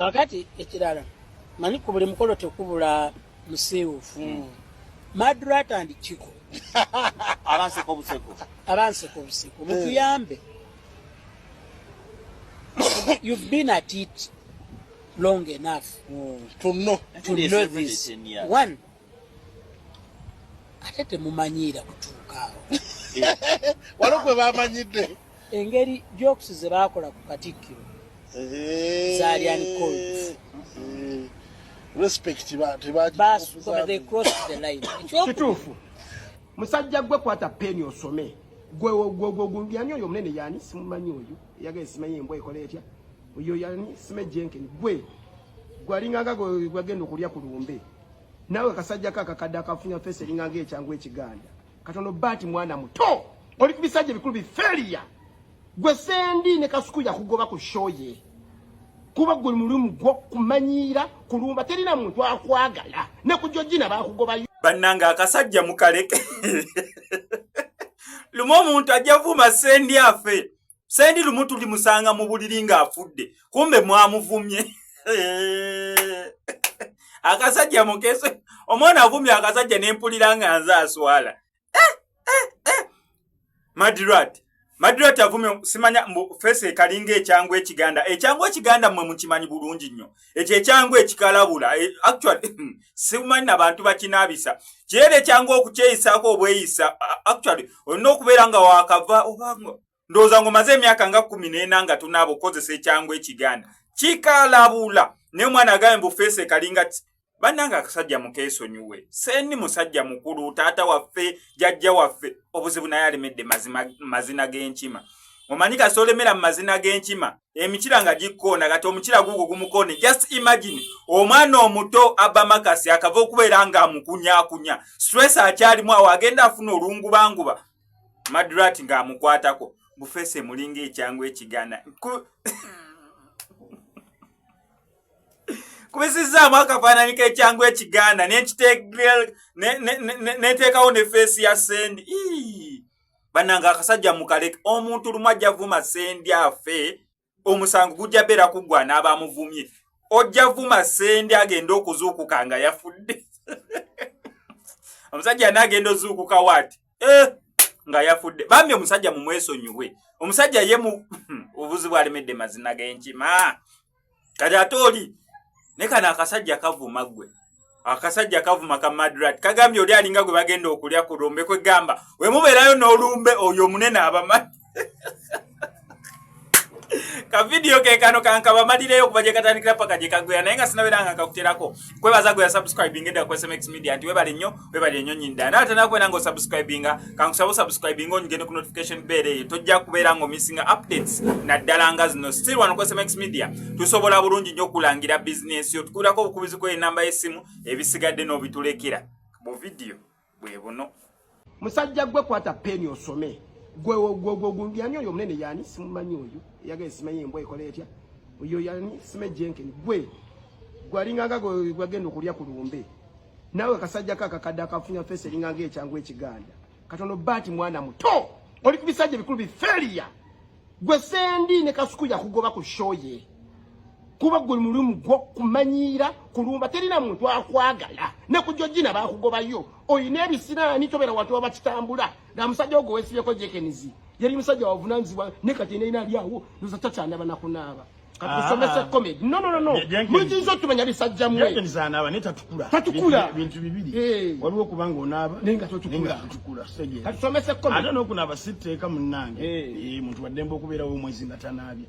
Kakati ekirala mani ku buli mukolo tekubula musiiwufu. Madrat and Chico. Abanseko buseko. Abanseko buseko. Mutuyambe. You've been at it long enough to know this. One. Atete mumanyira kutuukaawo. Walokwe bamanyidde. Engeri jokes ze baakola ku Katikkiro. Zaali uncold. Respect they crossed the line. Kituufu. Musajja gwe kwata peni osome. Gwe yani oyo munene yani simumanyi oyo. Yagala simanyi embwa ekola etya. Oyo yani sime Jenkins gwe. Gwalinganga gwagenda okulya ku lumbe. Nawe kasajja kakakadde akafunya fese linganga ekyangwe ekiganda. Katono bati mwana muto. Oli kubisajja bikulu bi failure. Gwe sendi ne kasuku ya kugoba ku shoye. Kuba gwe mulimu gwo kumanyira kulumba terina muntu akwagala ne kujojina bakugoba bannanga akasajja mukaleke lumo omuntu ajja vuma sendi afe sendi lumu tuli musanga mu buliri nga afudde kumbe mwamuvumye akasajja mukese omwana avumye akasajja nempulira nga nza aswala Madrat avume simanya fese kalinga ekyangwe ekiganda mwe mukimanyi bulungi nnyo ekyo ekyangwe ekikalabula actually simanyi nabantu bakinabisa kyere ekyangwe okukyeyisako obweyisa actually olina okubeera nga wakava obango ndowooza ngo maze emyaka nga 14 nga tunaabo kozesa ekyangwe ekiganda kikalabula ne mwana agaye mbu fese kalinga bannanga akasajja mukeesonyiwe sendi musajja mukulu taata waffe jajja waffe obuzibu naye alemedde mazina g'enkima omanyi kasolemera mu mazina g'enkima emikira nga gikkoona kati omukira gugo gumukoone just imagine omwana omuto abba makasi akava okubeera nga amukunyakunya stress akyalimu awo agenda afuna olungubanguba Madrat ng'amukwatako bufese mulinga ekyangwe ekiganda kubisiza mwaka fanani ke changu ekiganda neteekawo ne face ya sendi bananga akasajja mukaleke omuntu lumajja vuma sendi afe omusango gujja bera kugwa n'abamuvumye ojja vuma sendi agenda okuzuukuka nga yafudde omusajja n'agenda ozuukuka wati nga yafudde bambi omusajja mumwesonyiwe omusajja ye mu obuzibu alemedde mazina g'enkima kati ate oli nekana akasajja kavuma gwe akasajja kavuma ka Madrat kagambye oli alinga gwe bagenda okulya ku lumbe kwe gamba we mubeerayo n'olumbe oyo munene abamati ka video ke kano kankaba madireyo kuva gye katandikira paka gye kagwera naye nga sinaberanga kakuterako kwebaza gwe ya subscribing enda ku SMX Media nti webale nnyo nyinda na atana kwena ngo subscribinga kankusabo subscribing ngene ku notification bell tojja kubeera ngo missing updates na ddalanga zino still wano ku SMX Media tusobola bulungi nnyo kulangira business yo tukulako obukubizi ko enamba y'essimu ebisigadde n'obitulekera mu video bwe buno musajja gwe kwata peni osome gwe yani oyo munene yani simumanyi oyo yagala simanyi embwa ekola etya oyo yani sime Jenkins gwe gwalinganga gwagenda okulya ku lumbe nawe kasajja kakakadde akafunya fese linganga ekyangwe ekiganda katono bati mwana muto oli kubisajja bikulu bi failure gwe sendi ne kasuku ya kugoba ku shoye kuba gwe mulimu gwo kumanyira kulumba terina muntu akwagala ne kujojina bakugobayo oyina ebisira ni tobera watu abakitambula na musajja ogwo wesibeko Jenkins yali musajja wavunanzibwa ne kati ina aliawo nuza tacana banakunaba katusomesa comedy no mujizo tumanya bisajja mwe Jenkins anaba tatukula bintu bibiri waliwo kubanga onaba nenga totukula sege katusomesa comedy ate n'okunaba sitteeka munnange muntu wademba okubeerawo omwezi nga tanaabye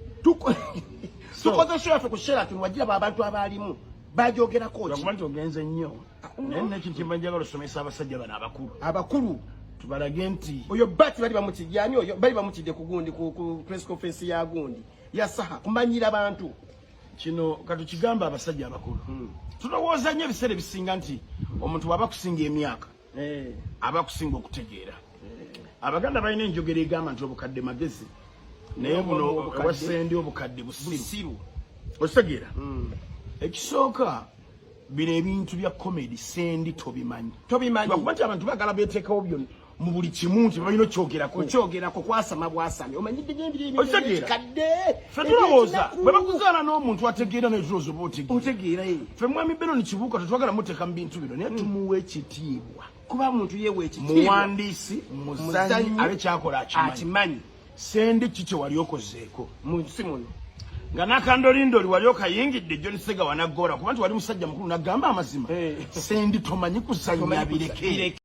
tukoze shofu kushera tunwagira abantu abalimu bajogerako okumanti ogenze nnyo naye nekintu mbanjagala osomesa abasajja bano abakulu tubalage nti oyo bati bali bamukijani oyo bali bamukide kugundi ku press conference ya gundi yasaha kumanyira abantu kino katukigamba abasajja abakulu tulowooza nnyo ebiseera ebisinga nti omuntu waba kusinga emyaka aba kusinga okutegeera abaganda balina enjogera egamba nti obukadde magezi naye buno owasendi obukadde busiru ositegeera ekisooka bino ebintu bya comedy sendi tobimanyi lwakuba nti abantu bagala beteekawo byonna mu buli kimu nti balina okyogerako kwasama bwasami omanyidde gyembiri kadde ffe tulowooza bwe bakuzaala n'omuntu ategeera naye tulowooza oba otegeera ffe mwami Benon Kibuuka tetwagala muteeka mu bintu bino naye tumuwa ekitiibwa kuba muntu yeewa ekitiibwa muwandiisi muzanyi abe kyakola akimanyi sendi ki kye wali okozeeko mu nsi muno nga nakandolindoli wali okayingidde John Sega wanaggoola kuba nti wali musajja mukulu nagamba amazima sendi tomanyi kusanya bireke